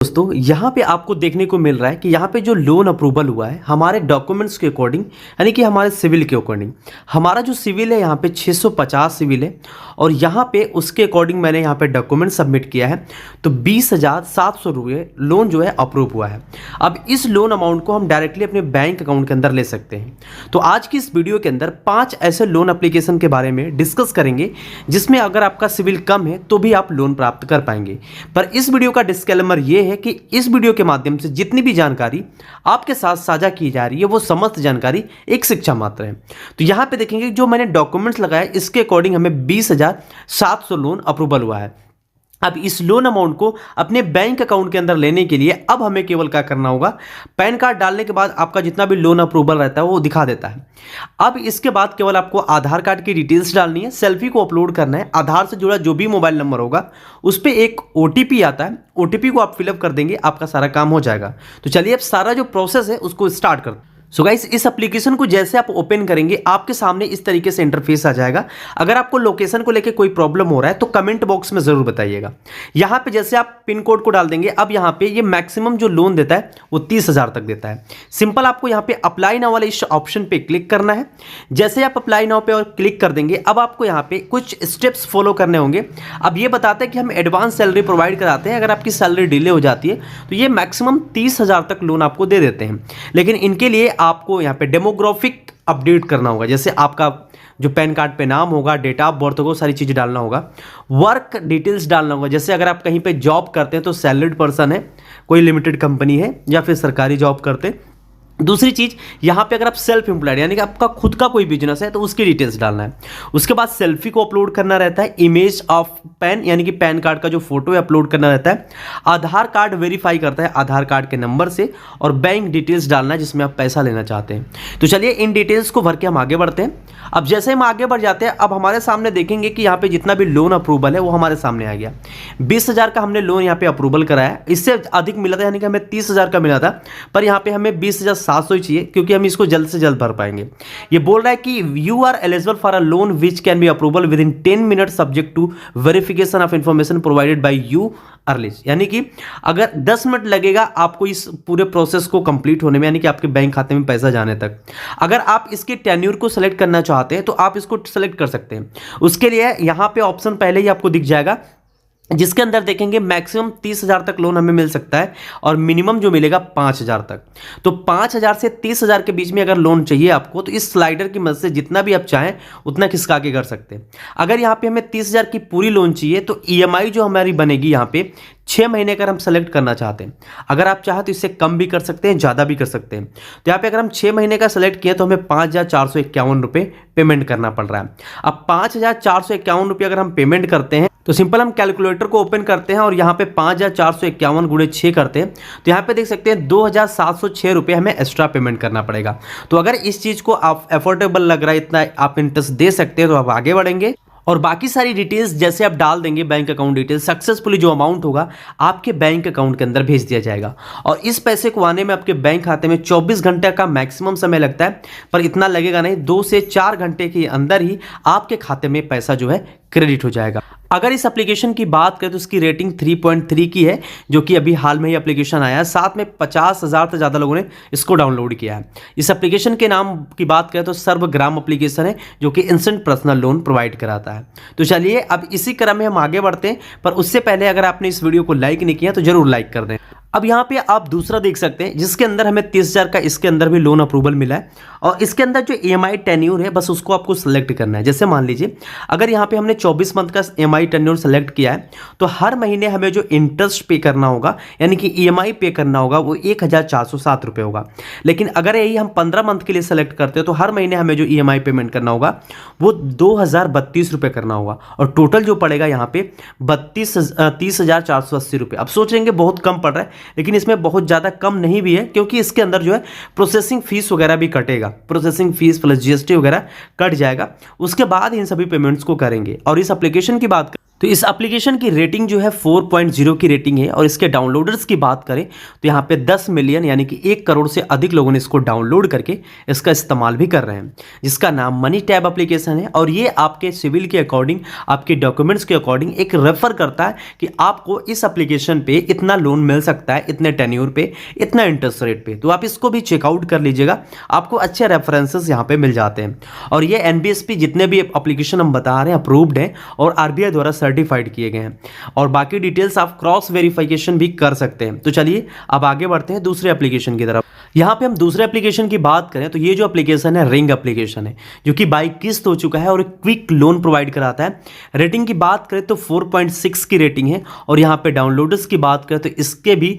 दोस्तों यहाँ पे आपको देखने को मिल रहा है कि यहाँ पे जो लोन अप्रूवल हुआ है हमारे डॉक्यूमेंट्स के अकॉर्डिंग, यानी कि हमारे सिविल के अकॉर्डिंग। हमारा जो सिविल है यहाँ पे 650 सिविल है और यहाँ पे उसके अकॉर्डिंग मैंने यहाँ पे डॉक्यूमेंट सबमिट किया है तो 20,700 रुपये लोन जो है अप्रूव हुआ है। अब इस लोन अमाउंट को हम डायरेक्टली अपने बैंक अकाउंट के अंदर ले सकते हैं। तो आज की इस वीडियो के अंदर 5 ऐसे लोन एप्लीकेशन के बारे में डिस्कस करेंगे जिसमें अगर आपका सिविल कम है तो भी आप लोन प्राप्त कर पाएंगे। पर इस वीडियो का डिस्क्लेमर ये है कि इस वीडियो के माध्यम से जितनी भी जानकारी आपके साथ साझा की जा रही है वो समस्त जानकारी एक शिक्षा मात्र है। तो यहां पे देखेंगे जो मैंने डॉक्यूमेंट्स लगाए इसके अकॉर्डिंग हमें 20,700 लोन अप्रूवल हुआ है। अब इस लोन अमाउंट को अपने बैंक अकाउंट के अंदर लेने के लिए अब हमें केवल क्या करना होगा, पैन कार्ड डालने के बाद आपका जितना भी लोन अप्रूवल रहता है वो दिखा देता है। अब इसके बाद केवल आपको आधार कार्ड की डिटेल्स डालनी है, सेल्फी को अपलोड करना है, आधार से जुड़ा जो भी मोबाइल नंबर होगा उस पर एक OTP आता है, OTP को आप फिलअप कर देंगे, आपका सारा काम हो जाएगा। तो चलिए अब सारा जो प्रोसेस है उसको स्टार्ट करते हैं। सो गाइस इस एप्लीकेशन को जैसे आप ओपन करेंगे आपके सामने इस तरीके से इंटरफेस आ जाएगा। अगर आपको लोकेशन को लेके कोई प्रॉब्लम हो रहा है तो कमेंट बॉक्स में जरूर बताइएगा। यहाँ पे जैसे आप पिन कोड को डाल देंगे, अब यहाँ पे ये मैक्सिमम जो लोन देता है वो 30,000 तक देता है। सिंपल आपको यहाँ पे अप्लाई नाउ वाले इस ऑप्शन पे क्लिक करना है। जैसे आप अप्लाई नाउ पे और क्लिक कर देंगे अब आपको यहाँ पे कुछ स्टेप्स फॉलो करने होंगे। अब ये बताते हैं कि हम एडवांस सैलरी प्रोवाइड कराते हैं, अगर आपकी सैलरी डिले हो जाती है तो ये मैक्सिमम 30,000 तक लोन आपको दे देते हैं। लेकिन इनके लिए आपको यहाँ पे डेमोग्राफिक अपडेट करना होगा, जैसे आपका जो पैन कार्ड पे नाम होगा, डेट ऑफ बर्थ होगा, सारी चीज़ें डालना होगा। वर्क डिटेल्स डालना होगा, जैसे अगर आप कहीं पे जॉब करते हैं तो सैलरीड पर्सन है, कोई लिमिटेड कंपनी है या फिर सरकारी जॉब करते हैं। दूसरी चीज़ यहाँ पे अगर आप सेल्फ एम्प्लॉयड यानी कि आपका खुद का कोई बिजनेस है तो उसकी डिटेल्स डालना है। उसके बाद सेल्फी को अपलोड करना रहता है, इमेज ऑफ पैन यानी कि पैन कार्ड का जो फोटो है अपलोड करना रहता है। आधार कार्ड वेरीफाई करता है आधार कार्ड के नंबर से, और बैंक डिटेल्स डालना है जिसमें आप पैसा लेना चाहते हैं। तो चलिए इन डिटेल्स को भर के हम आगे बढ़ते हैं। अब जैसे हम आगे बढ़ जाते हैं अब हमारे सामने देखेंगे कि यहाँ पे जितना भी लोन अप्रूवल है वो हमारे सामने आ गया। 20,000 का हमने लोन यहाँ पे अप्रूवल कराया, इससे अधिक मिला था यानी कि हमें 30,000 का मिला था, पर यहाँ पे हमें 20,700 ही चाहिए क्योंकि हम इसको जल्द से जल्द भर पाएंगे। ये बोल रहा है कि you are eligible for a loan which can be approval within 10 minute subject to verification of information provided by you earlier, यानी कि अगर 10 मिनट लगेगा आपको इस पूरे प्रोसेस को कंप्लीट होने में, यानी कि आपके बैंक खाते में पैसा जाने तक। अगर आप इसके टेन्योर को सेलेक्ट करना चाहते हैं तो आप इसको सेलेक्ट कर सकते हैं। उसके लिए यहाँ पे ऑप्शन पहले ही आपको दिख जाएगा जिसके अंदर देखेंगे मैक्सिमम 30,000 तक लोन हमें मिल सकता है और मिनिमम जो मिलेगा 5,000 तक। तो 5,000 से 30,000 के बीच में अगर लोन चाहिए आपको तो इस स्लाइडर की मदद से जितना भी आप चाहें उतना खिसका के कर सकते हैं। अगर यहाँ पे हमें 30,000 की पूरी लोन चाहिए तो EMI जो हमारी बनेगी यहाँ पे 6 महीने का हम सेलेक्ट करना चाहते हैं। अगर आप चाहें तो इससे कम भी कर सकते हैं, ज़्यादा भी कर सकते हैं। तो यहाँ पे अगर हम 6 महीने का सेलेक्ट किए तो हमें 5,451 रुपये पेमेंट करना पड़ रहा है। अब 5,451 रुपये अगर हम पेमेंट करते हैं तो सिंपल हम कैलकुलेटर को ओपन करते हैं और यहाँ पे 5,451 गुणे 6 करते हैं तो यहाँ पे देख सकते हैं 2,706 रुपये हमें एक्स्ट्रा पेमेंट करना पड़ेगा। तो अगर इस चीज़ को आप एफोर्डेबल लग रहा है, इतना आप इंटरेस्ट दे सकते हैं तो आप आगे बढ़ेंगे और बाकी सारी डिटेल्स जैसे आप डाल देंगे बैंक अकाउंट डिटेल्स, सक्सेसफुली जो अमाउंट होगा आपके बैंक अकाउंट के अंदर भेज दिया जाएगा। और इस पैसे को आने में आपके बैंक खाते में 24 घंटे का मैक्सिमम समय लगता है, पर इतना लगेगा नहीं, 2 से 4 घंटे के अंदर ही आपके खाते में पैसा जो है क्रेडिट हो जाएगा। अगर इस एप्लीकेशन की बात करें तो इसकी रेटिंग 3.3 की है, जो कि अभी हाल में ही एप्लीकेशन आया है। साथ में 50,000 से ज़्यादा लोगों ने इसको डाउनलोड किया है। इस एप्लीकेशन के नाम की बात करें तो सर्वग्राम एप्लीकेशन है जो कि इंस्टेंट पर्सनल लोन प्रोवाइड कराता है। तो चलिए अब इसी क्रम में हम आगे बढ़ते हैं, पर उससे पहले अगर आपने इस वीडियो को लाइक नहीं किया तो जरूर लाइक कर दें। अब यहाँ पे आप दूसरा देख सकते हैं जिसके अंदर हमें 30,000 का इसके अंदर भी लोन अप्रूवल मिला है और इसके अंदर जो EMI टेन्योर है बस उसको आपको सेलेक्ट करना है। जैसे मान लीजिए अगर यहाँ पे हमने 24 मंथ का EMI टेन्योर सेलेक्ट किया है तो हर महीने हमें जो इंटरेस्ट पे करना होगा यानी कि EMI पे करना होगा वो 1,407 रुपये होगा। लेकिन अगर यही हम 15 मंथ के लिए सेलेक्ट करते हैं तो हर महीने हमें जो EMI पेमेंट करना होगा वो 2,032 रुपये करना होगा और टोटल जो पड़ेगा यहाँ पे 30,480 रुपये। अब सोचेंगे बहुत कम पड़ रहा है, लेकिन इसमें बहुत ज़्यादा कम नहीं भी है क्योंकि इसके अंदर जो है प्रोसेसिंग फीस वगैरह भी कटेगा, प्रोसेसिंग फीस प्लस GST वगैरह कट जाएगा। उसके बाद इन सभी पेमेंट्स को करेंगे। और इस एप्लीकेशन की बात तो इस एप्लीकेशन की रेटिंग जो है 4.0 की रेटिंग है और इसके डाउनलोडर्स की बात करें तो यहाँ पे 10 मिलियन यानी कि 1 करोड़ से अधिक लोगों ने इसको डाउनलोड करके इसका इस्तेमाल भी कर रहे हैं, जिसका नाम मनी टैब एप्लीकेशन है। और ये आपके सिविल के अकॉर्डिंग, आपके डॉक्यूमेंट्स के अकॉर्डिंग एक रेफर करता है कि आपको इस एप्लीकेशन पे इतना लोन मिल सकता है, इतने टेन्योर पे, इतना इंटरेस्ट रेट पे। तो आप इसको भी चेकआउट कर लीजिएगा, आपको अच्छे रेफरेंसेस यहाँ पे मिल जाते हैं। और ये एनबीएसपी जितने भी एप्लीकेशन हम बता रहे हैं अप्रूव्ड है और आरबीआई द्वारा सर्टिफाइड किए गए हैं। और बाकी डिटेल्स आप क्रॉस वेरिफिकेशन भी कर सकते हैं। तो चलिए अब आगे बढ़ते हैं दूसरे एप्लीकेशन की तरफ। यहाँ पे हम दूसरे एप्लीकेशन की बात करें तो ये जो एप्लीकेशन है रिंग एप्लीकेशन है, जो कि बाई किस्त हो चुका है और क्विक लोन प्रोवाइड कराता है। रेटिंग की बात करें तो 4.6 की रेटिंग है और यहाँ पे डाउनलोडर्स की बात करें तो इसके भी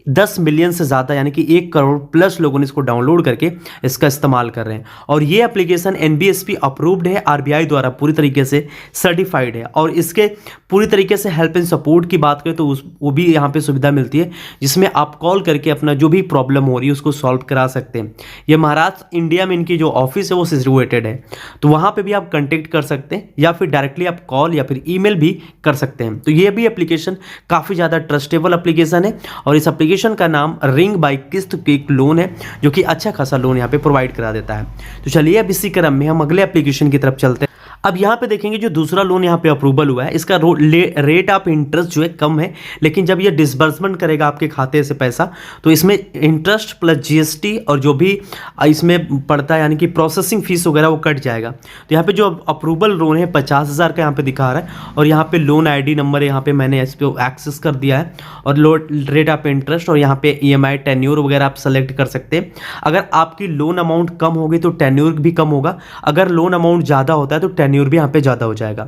10 मिलियन से ज़्यादा यानी कि 1 करोड़ प्लस लोगों ने इसको डाउनलोड करके इसका इस्तेमाल कर रहे हैं। और ये एप्लीकेशन एनबीएसपी अप्रूव्ड है, आरबीआई द्वारा पूरी तरीके से सर्टिफाइड है। और इसके पूरी तरीके से हेल्प एंड सपोर्ट की बात करें तो वो भी यहाँ पे सुविधा मिलती है, जिसमें आप कॉल करके अपना जो भी प्रॉब्लम हो रही है उसको सॉल्व करा सकते हैं। ये महाराष्ट्र इंडिया में इनकी जो ऑफिस है वो सिचुएटेड है, तो वहाँ पर भी आप कंटेक्ट कर सकते हैं या फिर डायरेक्टली आप कॉल या फिर ईमेल भी कर सकते हैं। तो ये भी एप्लीकेशन काफ़ी ज़्यादा ट्रस्टेबल एप्लीकेशन है और इस एप्लीकेशन का नाम रिंग बाई किस्त क्विक लोन है, जो कि अच्छा खासा लोन यहाँ पे प्रोवाइड करा देता है। तो चलिए अब इसी क्रम में हम अगले एप्लीकेशन की तरफ चलते हैं। अब यहाँ पे देखेंगे जो दूसरा लोन यहाँ पे अप्रूवल हुआ है, इसका रेट ऑफ इंटरेस्ट जो है कम है, लेकिन जब ये डिसबर्समेंट करेगा आपके खाते से पैसा तो इसमें इंटरेस्ट प्लस जीएसटी और जो भी इसमें पड़ता है यानी कि प्रोसेसिंग फीस वगैरह वो कट जाएगा। तो यहाँ पे जो अप्रूवल लोन है 50,000 का यहाँ पे दिखा रहा है और यहाँ पे लोन ID नंबर यहाँ पे मैंने इस पे एक्सेस कर दिया है और रेट ऑफ इंटरेस्ट और यहाँ पे EMI टेन्योर वगैरह आप सेलेक्ट कर सकते हैं। अगर आपकी लोन अमाउंट कम होगी तो टेन्योर भी कम होगा, अगर लोन अमाउंट ज़्यादा होता है तो टेन्योर भी यहाँ पे ज़्यादा हो जाएगा।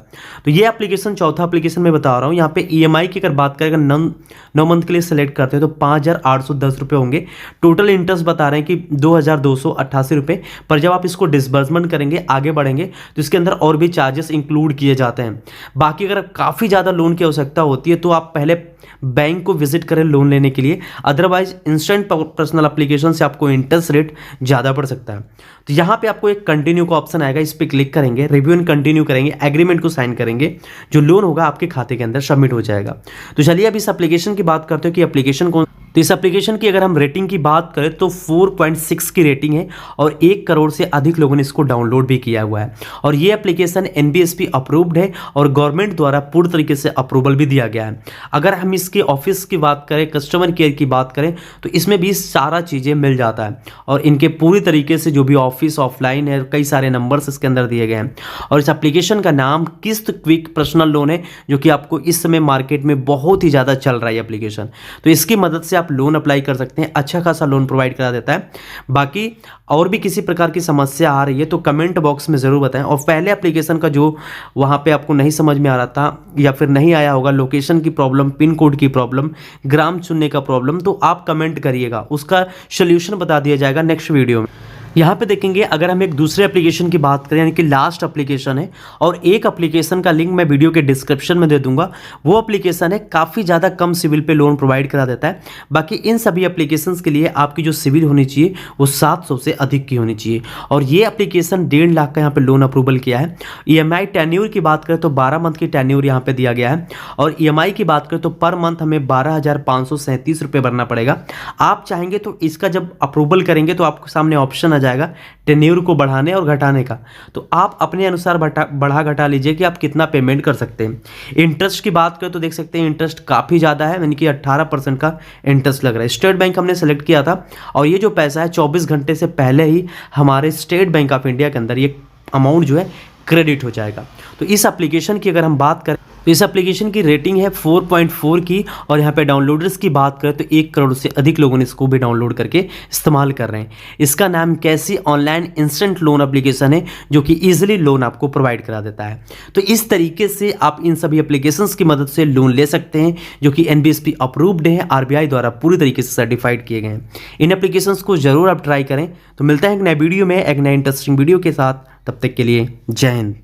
तो ये एप्लीकेशन चौथा एप्लीकेशन में बता रहा हूँ। यहाँ पे EMI की अगर बात करें, 9 मंथ के लिए सेलेक्ट करते हैं तो 5,810 रुपये होंगे। टोटल इंटरेस्ट बता रहे हैं कि 2,288 रुपये, पर जब आप इसको डिसबर्समेंट करेंगे, आगे बढ़ेंगे तो इसके अंदर और भी चार्जेस इंक्लूड किए जाते हैं। बाकी अगर काफ़ी ज़्यादा लोन की आवश्यकता होती है तो आप पहले बैंक को विजिट करें लोन लेने के लिए, अदरवाइज इंस्टेंट पर्सनल एप्लीकेशन से आपको इंटरेस्ट रेट ज़्यादा पड़ सकता है। तो यहाँ पे आपको एक कंटिन्यू का ऑप्शन आएगा, इस पर क्लिक करेंगे, रिव्यू एंड कंटिन्यू करेंगे, एग्रीमेंट को साइन करेंगे, जो लोन होगा आपके खाते के अंदर सबमिट हो जाएगा। तो चलिए अब इस एप्लीकेशन की बात करते हो कि एप्लीकेशन कौन। तो इस एप्लीकेशन की अगर हम रेटिंग की बात करें तो 4.6 की रेटिंग है और 1 करोड़ से अधिक लोगों ने इसको डाउनलोड भी किया हुआ है। और ये एप्लीकेशन एनबीएसपी अप्रूव्ड है और गवर्नमेंट द्वारा पूरी तरीके से अप्रूवल भी दिया गया है। अगर हम इसके ऑफिस की बात करें, कस्टमर केयर की बात करें तो इसमें भी सारा चीज़ें मिल जाता है और इनके पूरी तरीके से जो भी ऑफिस ऑफलाइन है, कई सारे नंबर्स इसके अंदर दिए गए हैं। और इस एप्लीकेशन का नाम किस्त क्विक पर्सनल लोन है, जो कि आपको इस समय मार्केट में बहुत ही ज़्यादा चल रहा है एप्लीकेशन। तो इसकी मदद से आप लोन अप्लाई कर सकते हैं, अच्छा खासा लोन प्रोवाइड करा देता है। बाकी और भी किसी प्रकार की समस्या आ रही है तो कमेंट बॉक्स में ज़रूर बताएं। और पहले एप्लीकेशन का जो वहाँ पे आपको नहीं समझ में आ रहा था या फिर नहीं आया होगा, लोकेशन की प्रॉब्लम, पिन कोड की प्रॉब्लम, ग्राम चुनने का प्रॉब्लम, तो आप कमेंट करिएगा, उसका सोल्यूशन बता दिया जाएगा नेक्स्ट वीडियो में। यहाँ पे देखेंगे अगर हम एक दूसरे एप्लीकेशन की बात करें यानी कि लास्ट एप्लीकेशन है और एक एप्लीकेशन का लिंक मैं वीडियो के डिस्क्रिप्शन में दे दूंगा। वो एप्लीकेशन है काफ़ी ज़्यादा कम सिविल पे लोन प्रोवाइड करा देता है। बाकी इन सभी एप्लीकेशंस के लिए आपकी जो सिविल होनी चाहिए वो 700 से अधिक की होनी चाहिए। और ये एप्लीकेशन 1.5 लाख का यहाँ पे लोन अप्रूवल किया है। EMI टेन्योर की बात करें तो 12 मंथ की टेन्योर यहाँ पे दिया गया है और EMI की बात करें तो पर मंथ हमें 12,537 रुपये भरना पड़ेगा। आप चाहेंगे तो इसका जब अप्रूवल करेंगे तो आपके सामने ऑप्शन जाएगा टेन्योर को बढ़ाने और घटाने का, तो आप अपने अनुसार बढ़ा घटा लीजिए कि आप कितना पेमेंट कर सकते हैं। इंटरेस्ट की बात करें तो देख सकते हैं इंटरेस्ट काफ़ी ज़्यादा है, यानी कि 18% का इंटरेस्ट लग रहा है। स्टेट बैंक हमने सेलेक्ट किया था और ये जो पैसा है 24 घंटे से पहले ही हमारे स्टेट बैंक ऑफ इंडिया के अंदर ये अमाउंट जो है क्रेडिट हो जाएगा। तो इस एप्लीकेशन की अगर हम बात करें तो इस एप्लीकेशन की रेटिंग है 4.4 की और यहाँ पे डाउनलोडर्स की बात करें तो 1 करोड़ से अधिक लोगों ने इसको भी डाउनलोड करके इस्तेमाल कर रहे हैं। इसका नाम कैसी ऑनलाइन इंस्टेंट लोन एप्लीकेशन है, जो कि ईजिली लोन आपको प्रोवाइड करा देता है। तो इस तरीके से आप इन सभी एप्लीकेशंस की मदद से लोन ले सकते हैं, जो कि एनबीएसपी अप्रूव्ड है, आरबीआई द्वारा पूरी तरीके से सर्टिफाइड किए गए हैं। इन एप्लीकेशंस को जरूर आप ट्राई करें। तो मिलता है एक नए वीडियो में एक नए इंटरेस्टिंग वीडियो के साथ, तब तक के लिए जय हिंद।